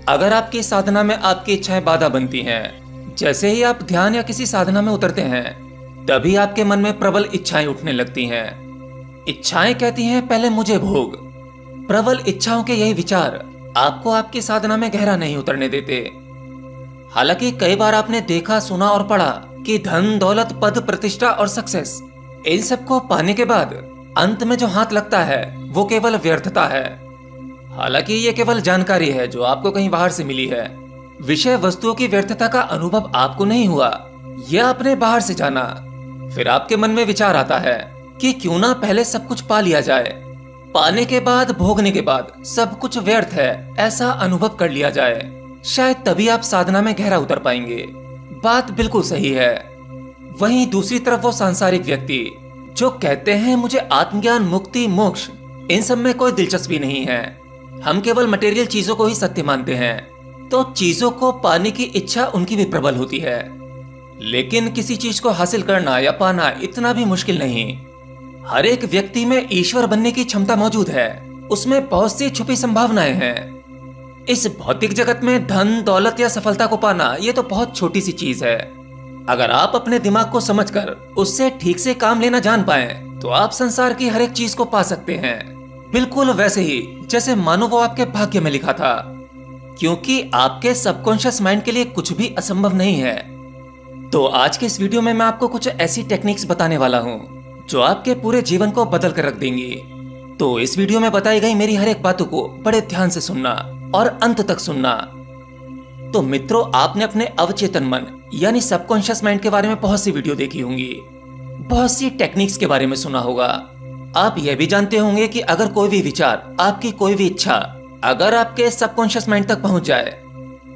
अगर आपकी साधना में आपकी इच्छाएं बाधा बनती हैं, जैसे ही आप ध्यान या किसी साधना में उतरते हैं, तभी आपके मन में प्रबल इच्छाएं उठने लगती हैं। इच्छाएं कहती हैं पहले मुझे भोग। प्रबल इच्छाओं के यही विचार आपको आपकी साधना में गहरा नहीं उतरने देते। हालांकि कई बार आपने देखा, सुना और पढ़ा कि धन, दौलत, पद, प्रतिष्ठा और सक्सेस, इन सबको पाने के बाद अंत में जो हाथ लगता है वो केवल व्यर्थता है। हालांकि ये केवल जानकारी है जो आपको कहीं बाहर से मिली है। विषय वस्तुओं की व्यर्थता का अनुभव आपको नहीं हुआ, यह आपने बाहर से जाना। फिर आपके मन में विचार आता है कि क्यों ना पहले सब कुछ पा लिया जाए, पाने के बाद, भोगने के बाद सब कुछ व्यर्थ है, ऐसा अनुभव कर लिया जाए। शायद तभी आप साधना में गहरा उतर पाएंगे। बात बिल्कुल सही है। वहीं दूसरी तरफ वो सांसारिक व्यक्ति जो कहते हैं मुझे आत्मज्ञान, मुक्ति, मोक्ष, इन सब में कोई दिलचस्पी नहीं है, हम केवल मटेरियल चीजों को ही सत्य मानते हैं, तो चीजों को पाने की इच्छा उनकी भी प्रबल होती है। लेकिन किसी चीज को हासिल करना या पाना इतना भी मुश्किल नहीं। हर एक व्यक्ति में ईश्वर बनने की क्षमता मौजूद है, उसमें बहुत सी छुपी संभावनाएं हैं। इस भौतिक जगत में धन, दौलत या सफलता को पाना ये तो बहुत छोटी सी चीज है। अगर आप अपने दिमाग को समझकर उससे ठीक से काम लेना जान पाए तो आप संसार की हर एक चीज को पा सकते हैं, बिल्कुल वैसे ही जैसे मानो वो आपके भाग्य में लिखा था। क्योंकि आपके सबकॉन्शियस माइंड के लिए कुछ भी असंभव नहीं है। तो आज के इस वीडियो में मैं आपको कुछ ऐसी टेक्निक्स बताने वाला हूँ जो आपके पूरे जीवन को बदल कर रख देंगी। तो इस वीडियो में बताई गई मेरी हर एक बातों को बड़े ध्यान से सुनना और अंत तक सुनना। तो मित्रों, आपने अपने अवचेतन मन यानी सबकॉन्शियस माइंड के बारे में बहुत सी वीडियो देखी होंगी, बहुत सी टेक्निक्स के बारे में सुना होगा। आप यह भी जानते होंगे कि अगर कोई भी विचार, आपकी कोई भी इच्छा अगर आपके सबकॉन्शियस माइंड तक पहुंच जाए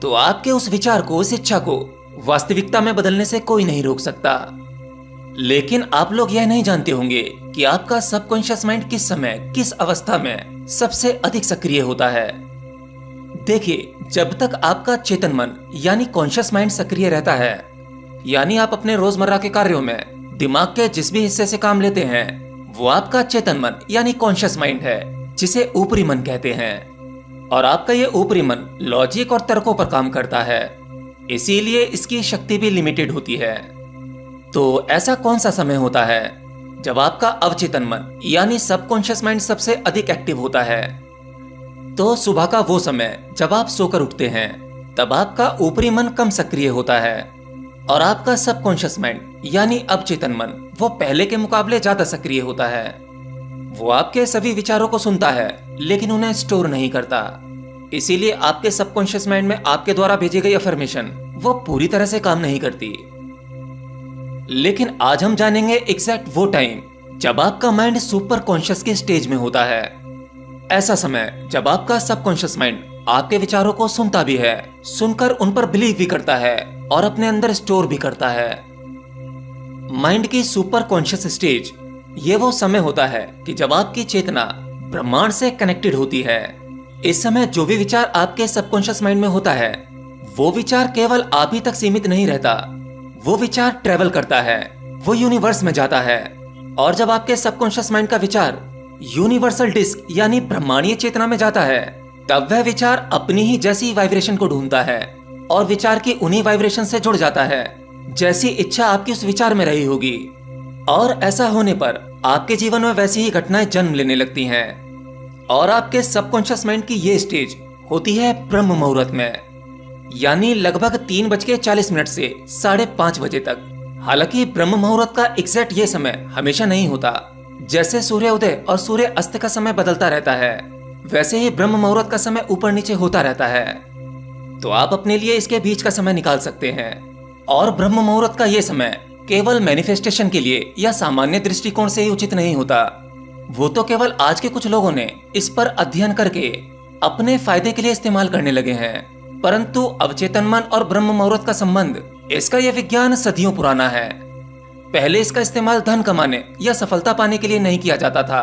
तो आपके उस विचार को, उस इच्छा को वास्तविकता में बदलने से कोई नहीं रोक सकता। लेकिन आप लोग यह नहीं जानते होंगे कि आपका सबकॉन्शियस माइंड किस समय, किस अवस्था में सबसे अधिक सक्रिय होता है। देखिए, जब तक आपका चेतन मन यानी कॉन्शियस माइंड सक्रिय रहता है, यानी आप अपने रोजमर्रा के कार्यों में दिमाग के जिस भी हिस्से से काम लेते हैं, वो आपका चेतन मन यानी कॉन्शियस माइंड है, जिसे ऊपरी मन कहते हैं। और आपका ये ऊपरी मन लॉजिक और तर्कों पर काम करता है, इसीलिए इसकी शक्ति भी लिमिटेड होती है। तो ऐसा कौन सा समय होता है जब आपका अवचेतन मन यानी सबकॉन्शियस माइंड सबसे अधिक एक्टिव होता है? तो सुबह का वो समय जब आप सोकर उठते हैं, तब आपका ऊपरी मन कम सक्रिय होता है और आपका सबकॉन्शियस माइंड यानी अवचेतन मन वो पहले के मुकाबले ज्यादा सक्रिय होता है। वो आपके सभी विचारों को सुनता है लेकिन उन्हें स्टोर नहीं करता। इसीलिए आपके सबकॉन्शियस माइंड में आपके द्वारा भेजी गई अफर्मेशन वो पूरी तरह से काम नहीं करती। लेकिन आज हम जानेंगे एग्जैक्ट वो टाइम जब आपका माइंड सुपर कॉन्शियस के स्टेज में होता है। ऐसा समय जब आपका सबकॉन्शियस माइंड आपके विचारों को सुनता भी है, सुनकर उन पर बिलीव भी करता है और अपने अंदर स्टोर भी करता है। माइंड की सुपर कॉन्शियस स्टेज ये वो समय होता है कि जब आपकी चेतना ब्रह्मांड से कनेक्टेड होती है। इस समय जो भी विचार आपके सबकॉन्शियस माइंड में होता है, वो विचार केवल आप ही तक सीमित नहीं रहता, वो विचार ट्रेवल करता है, वो यूनिवर्स में जाता है। और जब आपके सबकॉन्शियस माइंड का विचार यूनिवर्सल डिस्क यानी ब्रह्मांडीय चेतना में जाता है, तब वह विचार अपनी ही जैसी वाइब्रेशन को ढूंढता है और विचार की उन्हीं वाइब्रेशन से जुड़ जाता है जैसी इच्छा आपकी उस विचार में रही होगी। और ऐसा होने पर आपके जीवन में वैसी ही घटनाएं जन्म लेने लगती हैं। और आपके सबकॉन्शियस माइंड की ये स्टेज होती है ब्रह्म मुहूर्त में, यानी लगभग 3:40 से 5:30 बजे तक। हालांकि ब्रह्म मुहूर्त का एग्जैक्ट ये समय हमेशा नहीं होता। जैसे सूर्य उदय और सूर्य अस्त का समय बदलता रहता है, वैसे ही ब्रह्म मुहूर्त का समय ऊपर नीचे होता रहता है। तो आप अपने लिए इसके बीच का समय निकाल सकते हैं। और ब्रह्म मुहूर्त का ये समय केवल मैनिफेस्टेशन के लिए या सामान्य दृष्टिकोण से ही उचित नहीं होता। वो तो केवल आज के कुछ लोगों ने इस पर अध्ययन करके अपने फायदे के लिए इस्तेमाल करने लगे हैं। परंतु अवचेतन मन और ब्रह्म मुहूर्त का संबंध, इसका यह विज्ञान सदियों पुराना है। पहले इसका इस्तेमाल धन कमाने या सफलता पाने के लिए नहीं किया जाता था।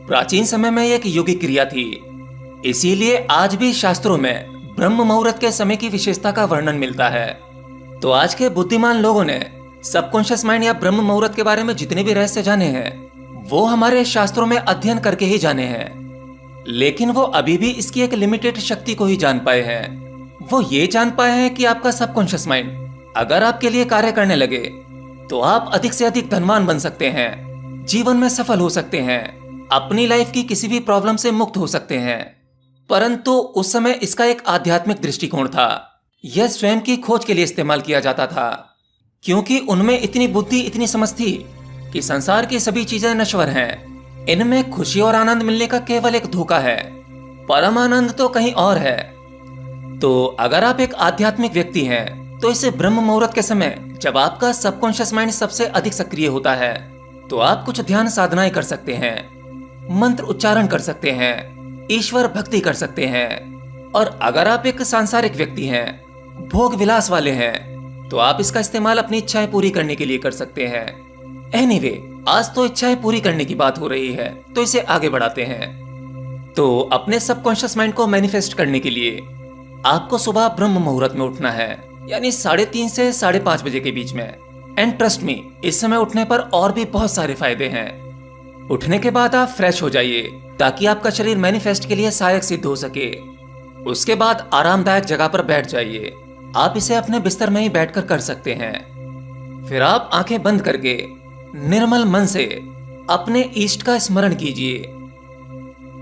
प्राचीन समय में एक योगिक क्रिया थी। इसीलिए आज भी शास्त्रों में ब्रह्म मुहूर्त के समय की विशेषता का वर्णन मिलता है। तो आज के बुद्धिमान लोगों ने सबकॉन्शियस माइंड या ब्रह्म मुहूर्त के बारे में जितने भी रहस्य जाने हैं, वो हमारे शास्त्रों में अध्ययन करके ही जाने हैं। लेकिन वो अभी भी इसकी एक लिमिटेड शक्ति को ही जान पाए हैं। वो ये जान पाए हैं कि आपका सबकॉन्शियस माइंड अगर आपके लिए कार्य करने लगे तो आप अधिक से अधिक धनवान बन सकते हैं, जीवन में सफल हो सकते हैं, अपनी लाइफ की किसी भी प्रॉब्लम से मुक्त हो सकते हैं। परंतु उस समय इसका एक आध्यात्मिक दृष्टिकोण था। यह स्वयं की खोज के लिए इस्तेमाल किया जाता था, क्योंकि उनमें इतनी बुद्धि, इतनी समझ थी कि संसार की सभी चीजें नश्वर हैं। इनमें खुशी और आनंद मिलने का केवल एक धोखा है, परम आनंद तो कहीं और है। तो अगर आप एक आध्यात्मिक व्यक्ति हैं, तो इस ब्रह्म मुहूर्त के समय जब आपका सबकॉन्शियस माइंड सबसे अधिक सक्रिय होता है, तो आप कुछ ध्यान साधनाएं कर सकते हैं, मंत्र उच्चारण कर सकते हैं, ईश्वर भक्ति कर सकते हैं। और अगर आप एक सांसारिक व्यक्ति हैं, भोग विलास वाले हैं, तो आप इसका इस्तेमाल अपनी इच्छाएं पूरी करने के लिए कर सकते हैं। एनीवे, आज तो इच्छाएं पूरी करने की बात हो रही है, तो इसे आगे बढ़ाते हैं। तो अपने सबकॉन्शियस माइंड को मैनिफेस्ट करने के लिए आपको सुबह ब्रह्म मुहूर्त में उठना है, यानी 3:30 से 5:30 बजे के बीच में। एंड ट्रस्ट मी, इस समय उठने पर और भी बहुत सारे फायदे हैं। उठने के बाद आप फ्रेश हो जाइए, ताकि आपका शरीर मैनिफेस्ट के लिए सहायक सिद्ध हो सके। उसके बाद आरामदायक जगह पर बैठ जाइए। आप इसे अपने बिस्तर में ही बैठकर कर सकते हैं। फिर आप आंखें बंद करके निर्मल मन से अपने इष्ट का स्मरण कीजिए।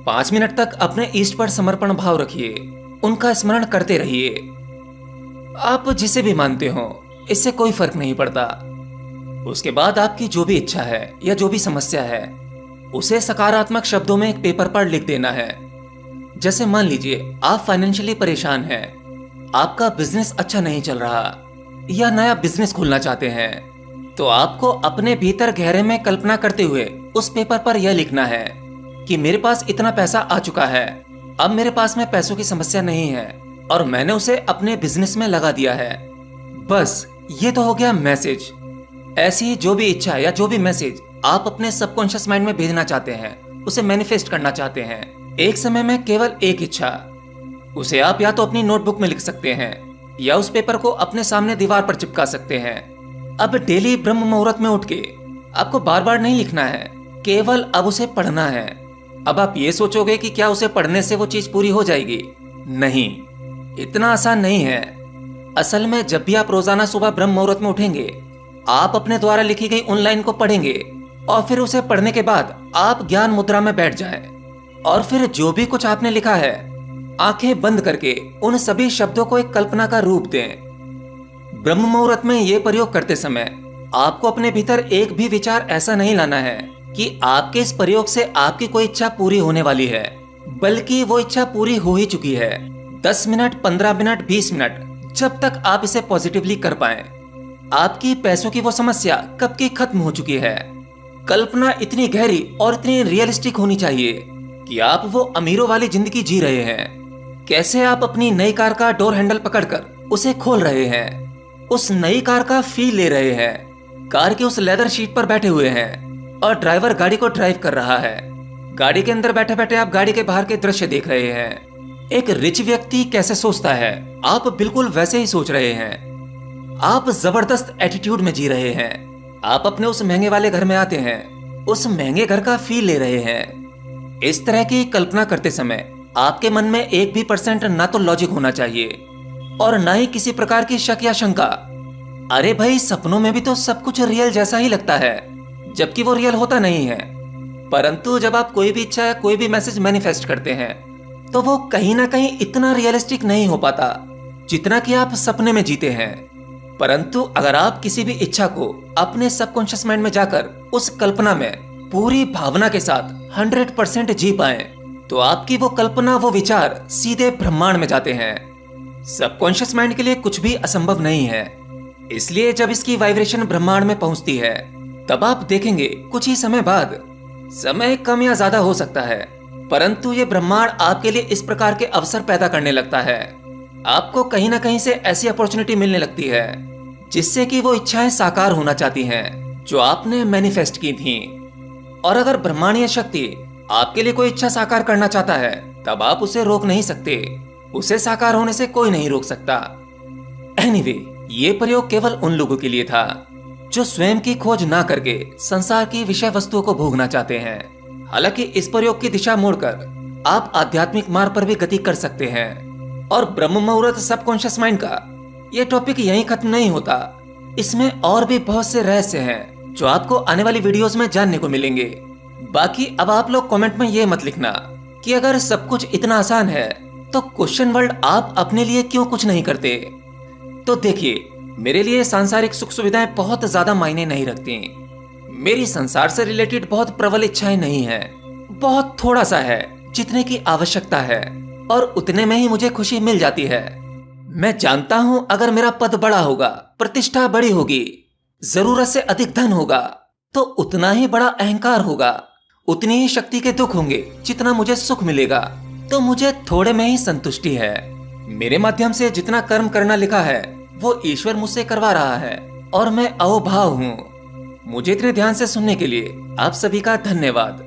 5 मिनट तक अपने इष्ट पर समर्पण भाव रखिए, उनका स्मरण करते रहिए। आप जिसे भी मानते हो, इससे कोई फर्क नहीं पड़ता। उसके बाद आपकी जो भी इच्छा है या जो भी समस्या है, उसे सकारात्मक शब्दों में एक पेपर पर लिख देना है। जैसे मान लीजिए आप फाइनेंशियली परेशान हैं, आपका बिजनेस अच्छा नहीं चल रहा, या नया बिजनेस खोलना चाहते हैं, तो आपको अपने भीतर गहरे में कल्पना करते हुए उस पेपर पर यह लिखना है कि मेरे पास इतना पैसा आ चुका है, अब मेरे पास में पैसों की समस्या नहीं है और मैंने उसे अपने बिजनेस में लगा दिया है। बस ये तो हो गया मैसेज। ऐसी ही जो भी इच्छा या जो भी मैसेज आप अपने सबकॉन्शियस माइंड में भेजना चाहते हैं, उसे मैनिफेस्ट करना चाहते हैं, एक समय में केवल एक इच्छा, उसे आप या तो अपनी नोटबुक में लिख सकते हैं या उस पेपर को अपने सामने दीवार पर चिपका सकते हैं। अब डेली ब्रह्म मुहूर्त में उठ के आपको बार बार नहीं लिखना है, केवल अब उसे पढ़ना है। अब आप ये सोचोगे कि क्या उसे पढ़ने से वो चीज पूरी हो जाएगी? नहीं, इतना आसान नहीं है। असल में जब भी आप रोजाना सुबह ब्रह्म मुहूर्त में उठेंगे, आप अपने द्वारा लिखी गई उन लाइन को पढ़ेंगे और फिर उसे पढ़ने के बाद आप ज्ञान मुद्रा में बैठ जाएं और फिर जो भी कुछ आपने लिखा है, आंखें बंद करके उन सभी शब्दों को एक कल्पना का रूप दें। ब्रह्म मुहूर्त में ये प्रयोग करते समय आपको अपने भीतर एक भी विचार ऐसा नहीं लाना है कि आपके इस प्रयोग से आपकी कोई इच्छा पूरी होने वाली है, बल्कि वो इच्छा पूरी हो ही चुकी है। 10 मिनट, 15 मिनट, 20 मिनट, जब तक आप इसे पॉजिटिवली कर पाएं, आपकी पैसों की वो समस्या कब की खत्म हो चुकी है। कल्पना इतनी गहरी और इतनी रियलिस्टिक होनी चाहिए कि आप वो अमीरों वाली जिंदगी जी रहे हैं। कैसे आप अपनी नई कार का डोर हैंडल पकड़कर उसे खोल रहे हैं, उस नई कार का फील ले रहे हैं, कार के उस लेदर शीट पर बैठे हुए हैं और ड्राइवर गाड़ी को ड्राइव कर रहा है। गाड़ी के अंदर बैठे बैठे आप गाड़ी के बाहर के दृश्य देख रहे हैं। एक रिच व्यक्ति कैसे सोचता है, आप बिल्कुल वैसे ही सोच रहे हैं। आप जबरदस्त एटीट्यूड में जी रहे हैं। आप अपने उस महंगे वाले घर में आते हैं, उस महंगे घर का फील ले रहे हैं। इस तरह की कल्पना करते समय आपके मन में 1% ना तो लॉजिक होना चाहिए और ना ही किसी प्रकार की शक या शंका। अरे भाई, सपनों में भी तो सब कुछ रियल जैसा ही लगता है, जबकि वो रियल होता नहीं है। परंतु जब आप कोई भी इच्छा या कोई भी मैसेज मैनिफेस्ट करते हैं, तो वो कहीं ना कहीं इतना रियलिस्टिक नहीं हो पाता जितना कि आप सपने में जीते हैं। परंतु अगर आप किसी भी इच्छा को अपने सबकॉन्शियस माइंड में जाकर उस कल्पना में पूरी भावना के साथ 100% जी पाएं, तो आपकी वो कल्पना, वो विचार सीधे ब्रह्मांड में जाते हैं। सबकॉन्शियस माइंड के लिए कुछ भी असंभव नहीं है। इसलिए जब इसकी वाइब्रेशन ब्रह्मांड में पहुंचती है, तब आप देखेंगे कुछ ही समय बाद, समय कम या ज्यादा हो सकता है, परंतु ये ब्रह्मांड आपके लिए इस प्रकार के अवसर पैदा करने लगता है। आपको कहीं ना कहीं से ऐसी अपॉर्चुनिटी मिलने लगती है जिससे कि वो इच्छाएं साकार होना चाहती हैं जो आपने मैनिफेस्ट की थी। और अगर ब्रह्मांडीय शक्ति आपके लिए कोई इच्छा साकार करना चाहता है, तब आप उसे रोक नहीं सकते। उसे साकार होने से कोई नहीं रोक सकता। एनीवे, ये प्रयोग केवल उन लोगों के लिए था जो स्वयं की खोज ना करके संसार की विषय वस्तुओं को भोगना चाहते हैं। हालांकि इस प्रयोग की दिशा मोड़कर आप आध्यात्मिक मार्ग पर भी गति कर सकते हैं। और ब्रह्म मुहूर्त सबकॉन्शियस माइंड का ये टॉपिक यहीं खत्म नहीं होता। इसमें और भी बहुत से रहस्य हैं जो आपको आने वाली वीडियोस में जानने को मिलेंगे। बाकी अब आप लोग कमेंट में ये मत लिखना कि अगर सब कुछ इतना आसान है तो क्वेश्चन वर्ल्ड आप अपने लिए क्यों कुछ नहीं करते। तो देखिए, मेरे लिए सांसारिक सुख सुविधाएं बहुत ज्यादा मायने नहीं रखती। मेरी संसार से रिलेटेड बहुत प्रबल इच्छाएं नहीं है, बहुत थोड़ा सा है जितने की आवश्यकता है, और उतने में ही मुझे खुशी मिल जाती है। मैं जानता हूँ अगर मेरा पद बड़ा होगा, प्रतिष्ठा बड़ी होगी, जरूरत से अधिक धन होगा, तो उतना ही बड़ा अहंकार होगा, उतनी ही शक्ति के दुख होंगे जितना मुझे सुख मिलेगा। तो मुझे थोड़े में ही संतुष्टि है। मेरे माध्यम से जितना कर्म करना लिखा है वो ईश्वर मुझसे करवा रहा है और मैं अहोभाव हूँ। मुझे इतने ध्यान से सुनने के लिए आप सभी का धन्यवाद।